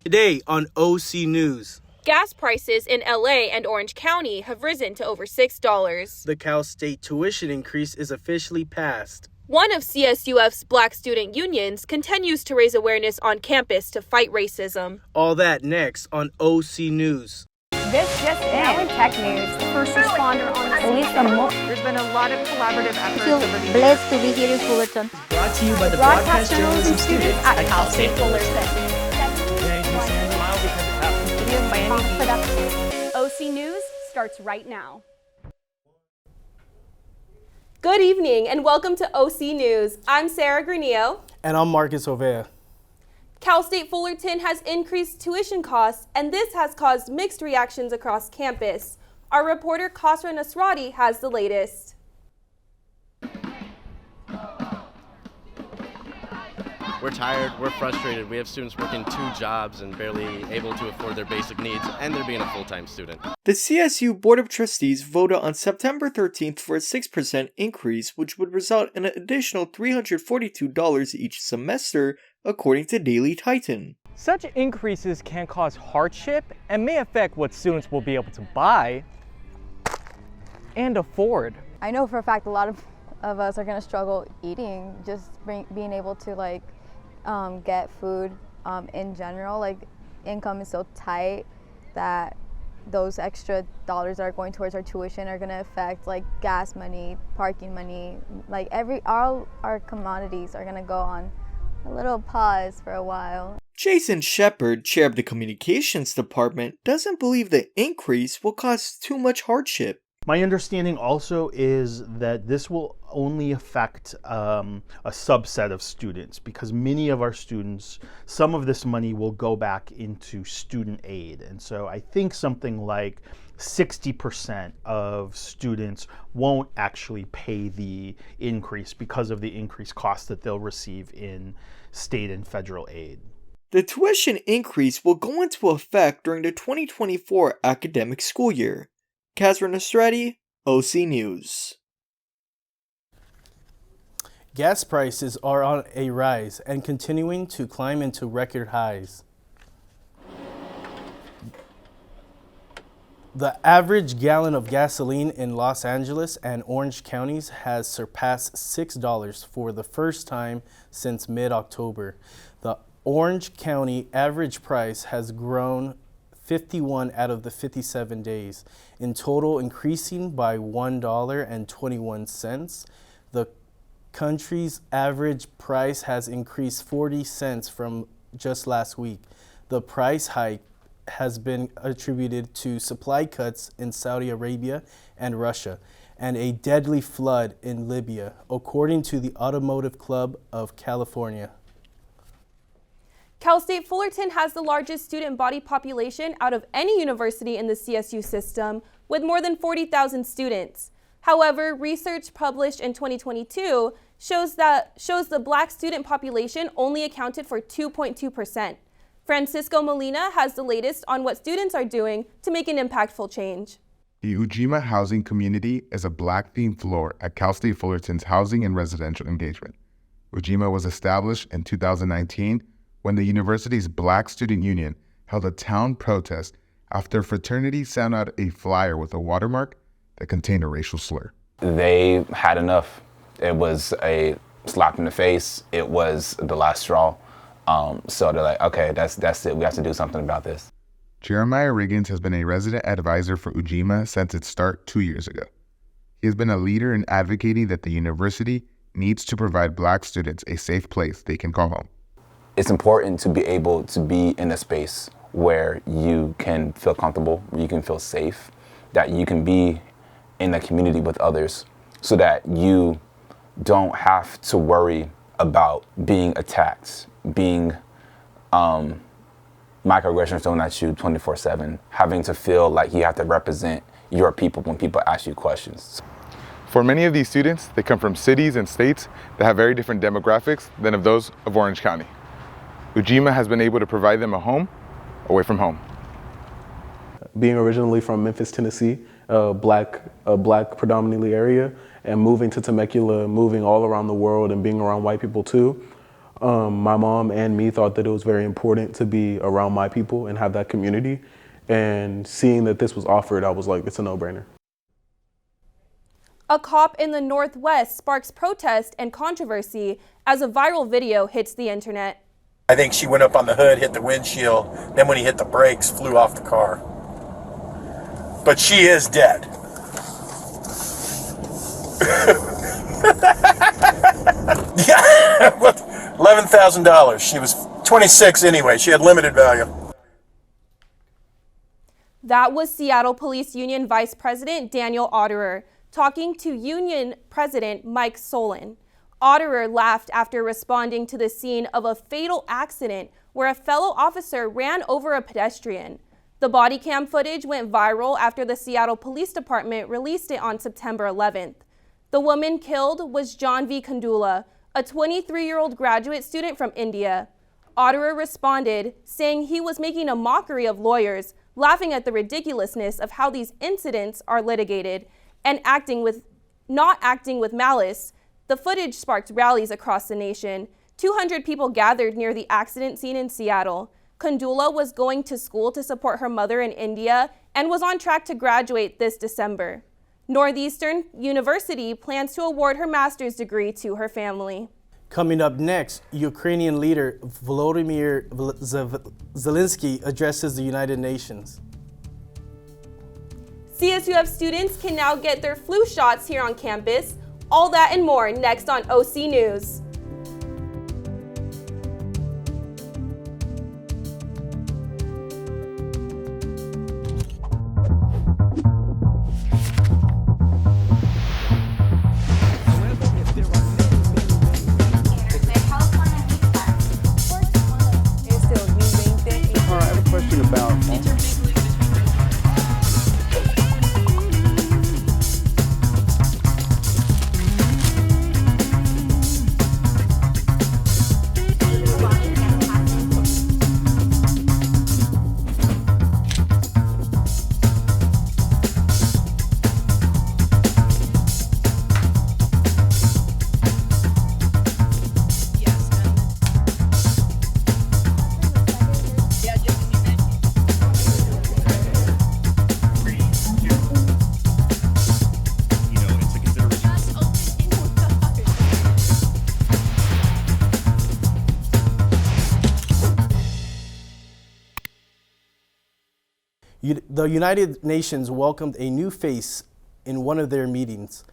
Today on OC News. Gas prices in LA and Orange County have risen to over $6. The Cal State tuition increase is officially passed. One of CSUF's Black student unions continues to raise awareness on campus to fight racism. All that next on OC News. This just in tech news. First responder on There's been a lot of collaborative efforts. I feel blessed to be here in Fullerton. Brought to you by the broadcast journalism students at Cal State Fullerton. OC News starts right now. Good evening and welcome to OC News. I'm Sarah Granillo. And I'm Marcus Ovea. Cal State Fullerton has increased tuition costs, and this has caused mixed reactions across campus. Our reporter Kasra Nasrati has the latest. We're tired, we're frustrated. We have students working 2 jobs and barely able to afford their basic needs, and they're being a full-time student. The CSU Board of Trustees voted on September 13th for a 6% increase, which would result in an additional $342 each semester, according to Daily Titan. Such increases can cause hardship and may affect what students will be able to buy and afford. I know for a fact a lot of us are going to struggle eating, just being able to get food in general. Income is so tight that those extra dollars that are going towards our tuition are going to affect gas money, parking money, all our commodities are going to go on a little pause for a while. Jason Shepard, chair of the communications department, doesn't believe the increase will cause too much hardship. My understanding also is that this will only affect a subset of students, because many of our students, some of this money will go back into student aid. And so I think something like 60% of students won't actually pay the increase because of the increased costs that they'll receive in state and federal aid. The tuition increase will go into effect during the 2024 academic school year. Kasra Nasrati, OC News. Gas prices are on a rise and continuing to climb into record highs. The average gallon of gasoline in Los Angeles and Orange counties has surpassed $6 for the first time since mid-October. The Orange County average price has grown 51 out of the 57 days, in total increasing by $1.21. The country's average price has increased 40 cents from just last week. The price hike has been attributed to supply cuts in Saudi Arabia and Russia, and a deadly flood in Libya, according to the Automotive Club of California. Cal State Fullerton has the largest student body population out of any university in the CSU system, with more than 40,000 students. However, research published in 2022 shows the Black student population only accounted for 2.2%. Francisco Molina has the latest on what students are doing to make an impactful change. The Ujima Housing community is a Black-themed floor at Cal State Fullerton's Housing and Residential Engagement. Ujima was established in 2019 when the university's Black Student Union held a town protest after a fraternity sent out a flyer with a watermark that contained a racial slur. They had enough. It was a slap in the face. It was the last straw. So they're like, okay, that's it. We have to do something about this. Jeremiah Riggins has been a resident advisor for Ujima since its start 2 years ago. He has been a leader in advocating that the university needs to provide Black students a safe place they can call home. It's important to be able to be in a space where you can feel comfortable, where you can feel safe, that you can be in a community with others so that you don't have to worry about being attacked, being microaggressions thrown at you 24/7, having to feel like you have to represent your people when people ask you questions. For many of these students, they come from cities and states that have very different demographics than of those of Orange County. Ujima has been able to provide them a home away from home. Being originally from Memphis, Tennessee, a black predominantly area, and moving to Temecula, moving all around the world and being around white people too, My mom and me thought that it was very important to be around my people and have that community. And seeing that this was offered, I was like, it's a no-brainer. A cop in the Northwest sparks protest and controversy as a viral video hits the internet. I think she went up on the hood, hit the windshield, then when he hit the brakes, flew off the car. But she is dead. Yeah, $11,000. She was 26 anyway. She had limited value. That was Seattle Police Union Vice President Daniel Otterer talking to Union President Mike Solon. Otterer laughed after responding to the scene of a fatal accident where a fellow officer ran over a pedestrian. The body cam footage went viral after the Seattle Police Department released it on September 11th. The woman killed was John V. Kandula, a 23-year-old graduate student from India. Otterer responded, saying he was making a mockery of lawyers, laughing at the ridiculousness of how these incidents are litigated, and not acting with malice. The footage sparked rallies across the nation. 200 people gathered near the accident scene in Seattle. Kandula was going to school to support her mother in India and was on track to graduate this December. Northeastern University plans to award her master's degree to her family. Coming up next, Ukrainian leader Volodymyr Zelensky addresses the United Nations. CSUF students can now get their flu shots here on campus. All that and more next on OC News. The United Nations welcomed a new face in one of their meetings.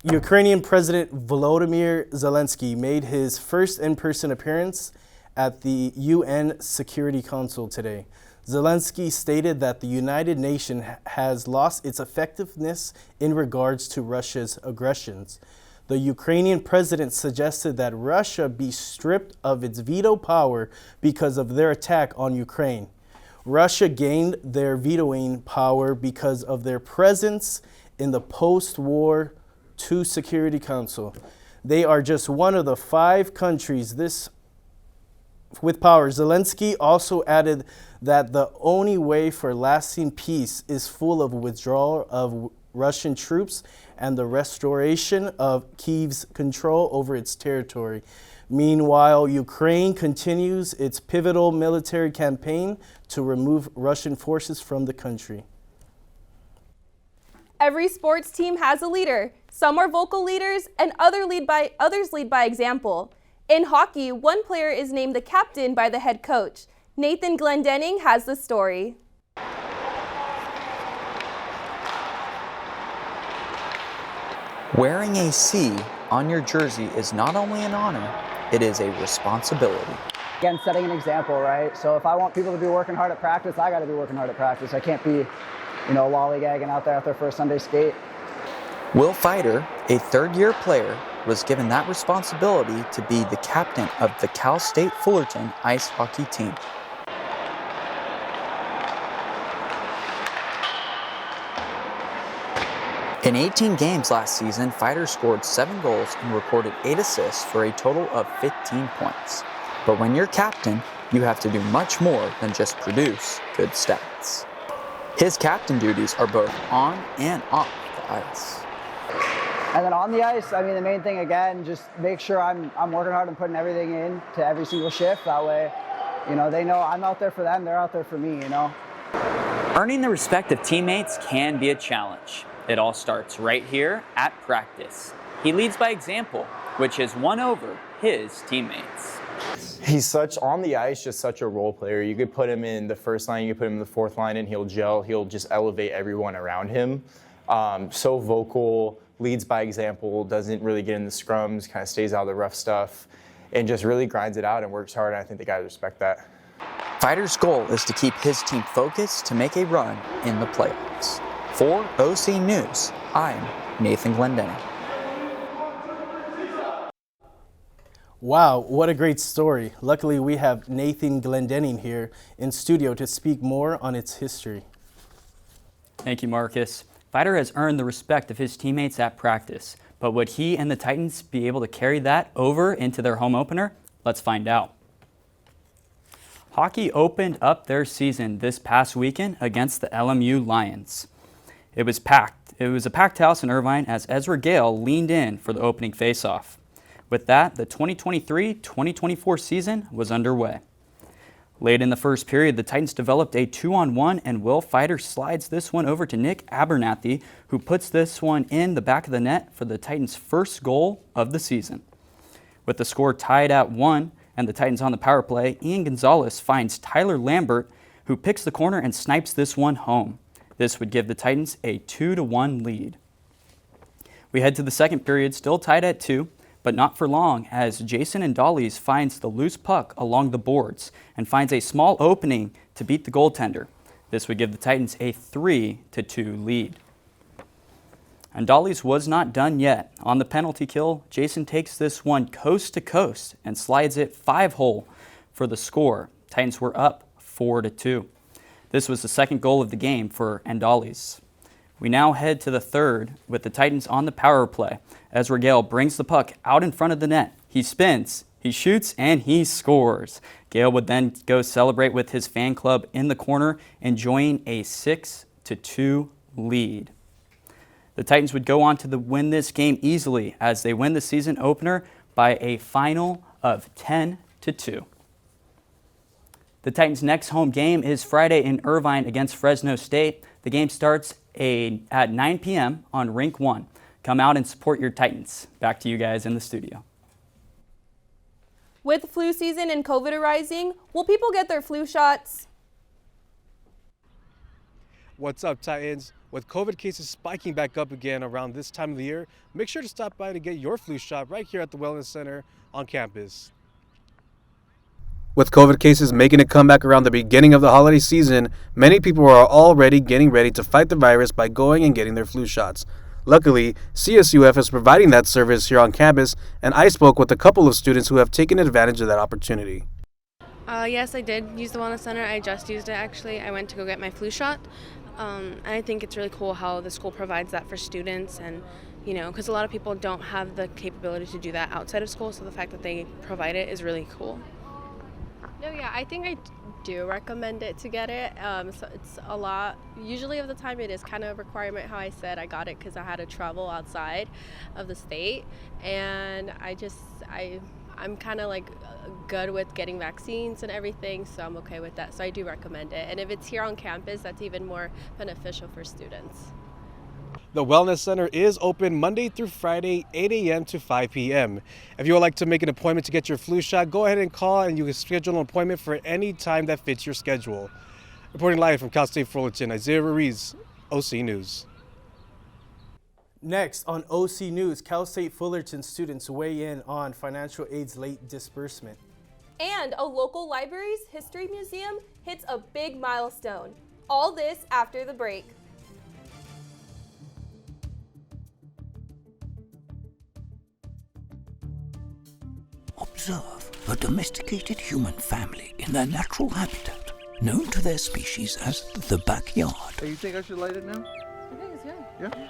Ukrainian President Volodymyr Zelensky made his first in-person appearance at the UN Security Council today. Zelensky stated that the United Nations has lost its effectiveness in regards to Russia's aggressions. The Ukrainian president suggested that Russia be stripped of its veto power because of their attack on Ukraine. Russia gained their vetoing power because of their presence in the post-war II Security Council. They are just one of the 5 countries with power. Zelensky also added that the only way for lasting peace is full of withdrawal of Russian troops and the restoration of Kyiv's control over its territory. Meanwhile, Ukraine continues its pivotal military campaign to remove Russian forces from the country. Every sports team has a leader. Some are vocal leaders and others lead by example. In hockey, one player is named the captain by the head coach. Nathan Glendenning has the story. Wearing a C on your jersey is not only an honor, it is a responsibility. Again, setting an example, right? So if I want people to be working hard at practice, I got to be working hard at practice. I can't be, lollygagging out there after first Sunday skate. Will Fighter, a third-year player, was given that responsibility to be the captain of the Cal State Fullerton ice hockey team. In 18 games last season, Fighter scored 7 goals and recorded 8 assists for a total of 15 points. But when you're captain, you have to do much more than just produce good stats. His captain duties are both on and off the ice. And then on the ice, I mean, the main thing, again, just make sure I'm working hard and putting everything in to every single shift. That way, you know, they know I'm out there for them, they're out there for me, you know. Earning the respect of teammates can be a challenge. It all starts right here at practice. He leads by example, which has won over his teammates. He's on the ice, just such a role player. You could put him in the first line, you could put him in the fourth line, and he'll gel. He'll just elevate everyone around him. So vocal, leads by example, doesn't really get in the scrums, kind of stays out of the rough stuff, and just really grinds it out and works hard. And I think the guys respect that. Fighter's goal is to keep his team focused to make a run in the playoffs. For OC News, I'm Nathan Glendenning. Wow, what a great story. Luckily, we have Nathan Glendenning here in studio to speak more on its history. Thank you, Marcus. Fighter has earned the respect of his teammates at practice, but would he and the Titans be able to carry that over into their home opener? Let's find out. Hockey opened up their season this past weekend against the LMU Lions. It was packed. It was a packed house in Irvine as Ezra Gale leaned in for the opening faceoff. With that, the 2023-2024 season was underway. Late in the first period, the Titans developed a 2-on-1, and Will Fighter slides this one over to Nick Abernathy, who puts this one in the back of the net for the Titans' first goal of the season. With the score tied at 1 and the Titans on the power play, Ian Gonzalez finds Tyler Lambert, who picks the corner and snipes this one home. This would give the Titans a 2-1 lead. We head to the second period, still tied at 2. But not for long, as Jason Andales finds the loose puck along the boards and finds a small opening to beat the goaltender. This would give the Titans a 3-2 lead. Andales was not done yet. On the penalty kill, Jason takes this one coast to coast and slides it 5-hole for the score. Titans were up 4-2. This was the second goal of the game for Andales. We now head to the third with the Titans on the power play. Ezra Gale brings the puck out in front of the net. He spins, he shoots, and he scores. Gale would then go celebrate with his fan club in the corner, enjoying a 6-2 lead. The Titans would go on to win this game easily as they win the season opener by a final of 10-2. The Titans' next home game is Friday in Irvine against Fresno State. The game starts at 9 p.m. on Rink 1. Come out and support your Titans. Back to you guys in the studio. With flu season and COVID arising, will people get their flu shots? What's up, Titans? With COVID cases spiking back up again around this time of the year, make sure to stop by to get your flu shot right here at the Wellness Center on campus. With COVID cases making a comeback around the beginning of the holiday season, many people are already getting ready to fight the virus by going and getting their flu shots. Luckily, CSUF is providing that service here on campus, and I spoke with a couple of students who have taken advantage of that opportunity. Yes, I did use the Wellness Center. I just used it, actually. I went to go get my flu shot. And I think it's really cool how the school provides that for students, and you know, because a lot of people don't have the capability to do that outside of school, so the fact that they provide it is really cool. No, yeah, I think I do recommend it to get it. So it's a lot. Usually of the time it is kind of a requirement. How I said I got it because I had to travel outside of the state, and I'm kind of like good with getting vaccines and everything, so I'm okay with that. So I do recommend it. And if it's here on campus, that's even more beneficial for students. The Wellness Center is open Monday through Friday, 8 a.m. to 5 p.m. If you would like to make an appointment to get your flu shot, go ahead and call and you can schedule an appointment for any time that fits your schedule. Reporting live from Cal State Fullerton, Isaiah Ruiz, OC News. Next on OC News, Cal State Fullerton students weigh in on financial aid's late disbursement. And a local library's history museum hits a big milestone. All this after the break. Observe a domesticated human family in their natural habitat, known to their species as the backyard. Hey, you think I should light it now? I think it's good. Yeah.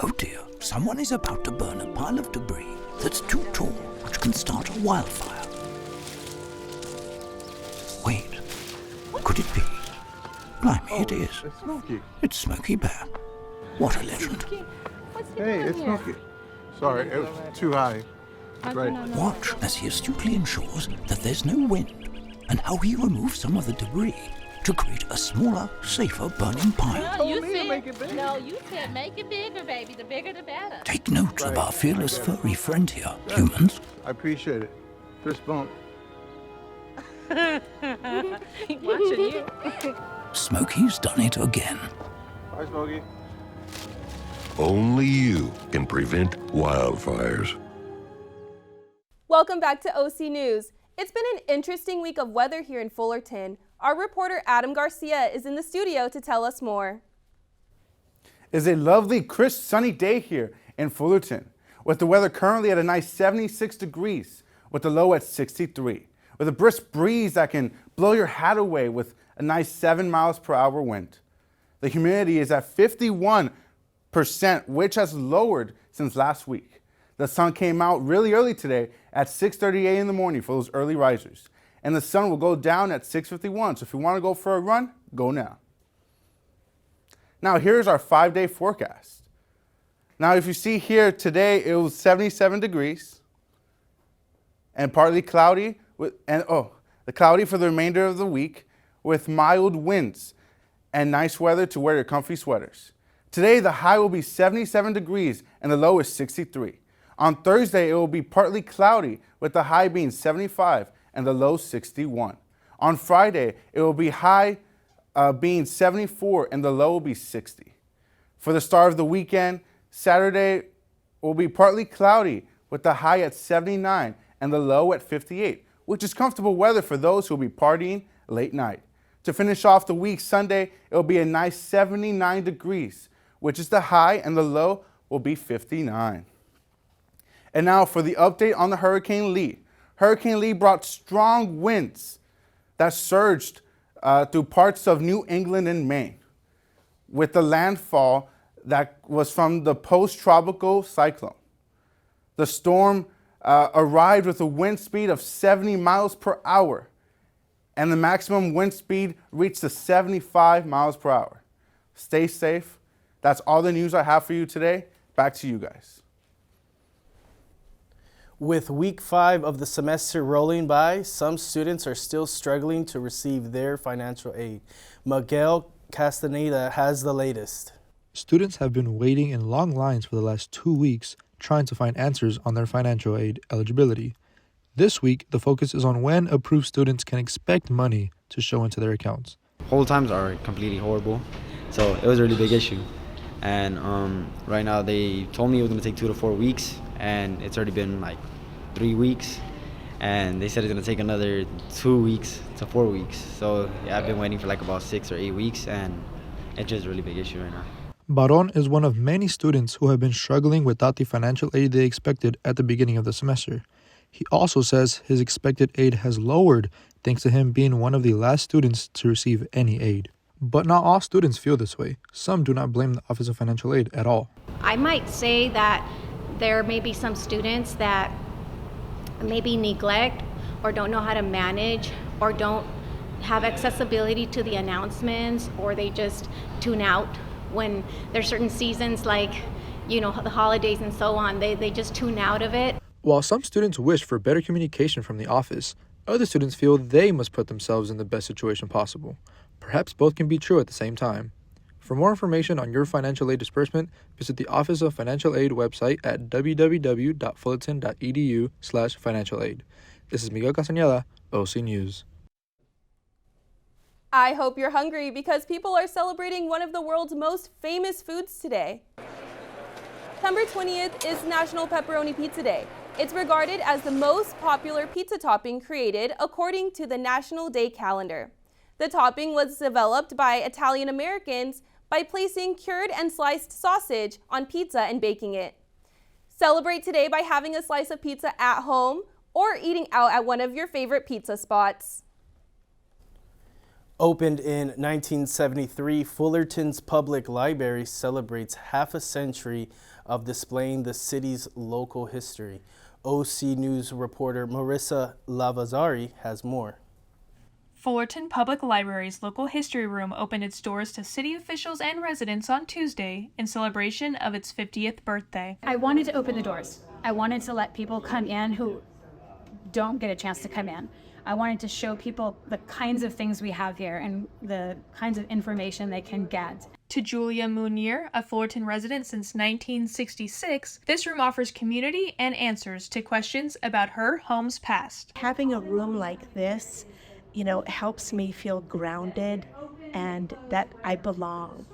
Oh dear, someone is about to burn a pile of debris that's too tall, which can start a wildfire. Wait, could it be? Blimey, it is. It's Smokey. It's Smokey Bear. What a legend. Hey, it's Smokey. Sorry, it was too high. Right. Watch as he astutely ensures that there's no wind and how he removes some of the debris to create a smaller, safer burning pile. No, you said make it bigger, baby. The bigger, the better. Take note of our fearless furry friend here, humans. I appreciate it. Fist bump. Watching you. Smokey's done it again. Bye, Smokey. Only you can prevent wildfires. Welcome back to OC News. It's been an interesting week of weather here in Fullerton. Our reporter Adam Garcia is in the studio to tell us more. It's a lovely, crisp, sunny day here in Fullerton, with the weather currently at a nice 76 degrees, with the low at 63, with a brisk breeze that can blow your hat away with a nice 7 miles per hour wind. The humidity is at 51%, which has lowered since last week. The sun came out really early today at 6:38 in the morning for those early risers. And the sun will go down at 6:51, so if you want to go for a run, go now. Now here's our 5-day forecast. Now if you see here today, it was 77 degrees and partly cloudy, the cloudy for the remainder of the week with mild winds and nice weather to wear your comfy sweaters. Today the high will be 77 degrees and the low is 63. On Thursday, it will be partly cloudy with the high being 75 and the low 61. On Friday, it will be high being 74 and the low will be 60. For the start of the weekend, Saturday will be partly cloudy with the high at 79 and the low at 58, which is comfortable weather for those who will be partying late night. To finish off the week, Sunday, it will be a nice 79 degrees, which is the high and the low will be 59. And now for the update on the Hurricane Lee. Hurricane Lee brought strong winds that surged through parts of New England and Maine with the landfall that was from the post-tropical cyclone. The storm arrived with a wind speed of 70 miles per hour and the maximum wind speed reached to 75 miles per hour. Stay safe. That's all the news I have for you today. Back to you guys. With week 5 of the semester rolling by, some students are still struggling to receive their financial aid. Miguel Castaneda has the latest. Students have been waiting in long lines for the last 2 weeks trying to find answers on their financial aid eligibility. This week, the focus is on when approved students can expect money to show into their accounts. Hold times are completely horrible, so it was a really big issue. And right now they told me it was going to take 2 to 4 weeks, and it's already been like 3 weeks, and they said it's going to take another 2 weeks to 4 weeks. So yeah, I've been waiting for like about 6 or 8 weeks, and it's just a really big issue right now. Baron is one of many students who have been struggling without the financial aid they expected at the beginning of the semester. He also says his expected aid has lowered thanks to him being one of the last students to receive any aid. But not all students feel this way. Some do not blame the Office of Financial Aid at all. I might say that there may be some students that maybe neglect or don't know how to manage or don't have accessibility to the announcements, or they just tune out when there's certain seasons like, you know, the holidays and so on. They just tune out of it. While some students wish for better communication from the office, other students feel they must put themselves in the best situation possible. Perhaps both can be true at the same time. For more information on your financial aid disbursement, visit the Office of Financial Aid website at www.fullerton.edu/financial aid. This is Miguel Castañeda, OC News. I hope you're hungry because people are celebrating one of the world's most famous foods today. September 20th is National Pepperoni Pizza Day. It's regarded as the most popular pizza topping created according to the National Day calendar. The topping was developed by Italian Americans by placing cured and sliced sausage on pizza and baking it. Celebrate today by having a slice of pizza at home or eating out at one of your favorite pizza spots. Opened in 1973, Fullerton's Public Library celebrates half a century of displaying the city's local history. OC News reporter Marissa Lavazari has more. Fullerton Public Library's local history room opened its doors to city officials and residents on Tuesday in celebration of its 50th birthday. I wanted to open the doors. I wanted to let people come in who don't get a chance to come in. I wanted to show people the kinds of things we have here and the kinds of information they can get. To Julia Munier, a Fullerton resident since 1966, this room offers community and answers to questions about her home's past. Having a room like this, helps me feel grounded and that I belong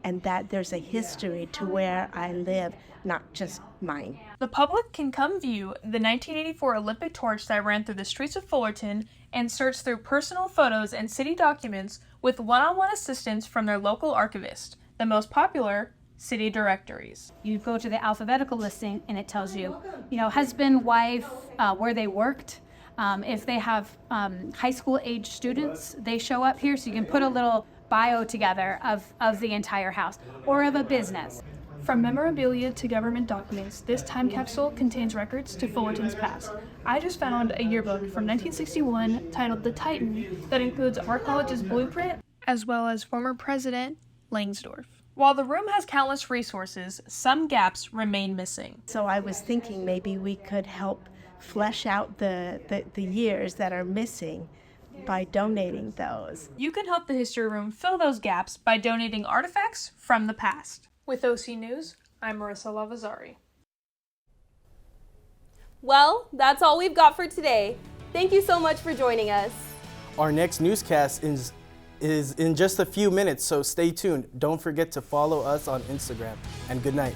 and that there's a history to where I live, not just mine. The public can come view the 1984 Olympic torch that ran through the streets of Fullerton and search through personal photos and city documents with one-on-one assistance from their local archivist, the most popular, city directories. You go to the alphabetical listing and it tells you, husband, wife, where they worked. If they have high school age students, they show up here, so you can put a little bio together of the entire house or of a business. From memorabilia to government documents, this time capsule contains records to Fullerton's past. I just found a yearbook from 1961 titled The Titan that includes our college's blueprint as well as former President Langsdorff. While the room has countless resources, some gaps remain missing. So I was thinking maybe we could help flesh out the years that are missing by donating those. You can help the History Room fill those gaps by donating artifacts from the past. With OC News, I'm Marissa Lavazari. Well, that's all we've got for today. Thank you so much for joining us. Our next newscast is in just a few minutes, so stay tuned. Don't forget to follow us on Instagram, and good night.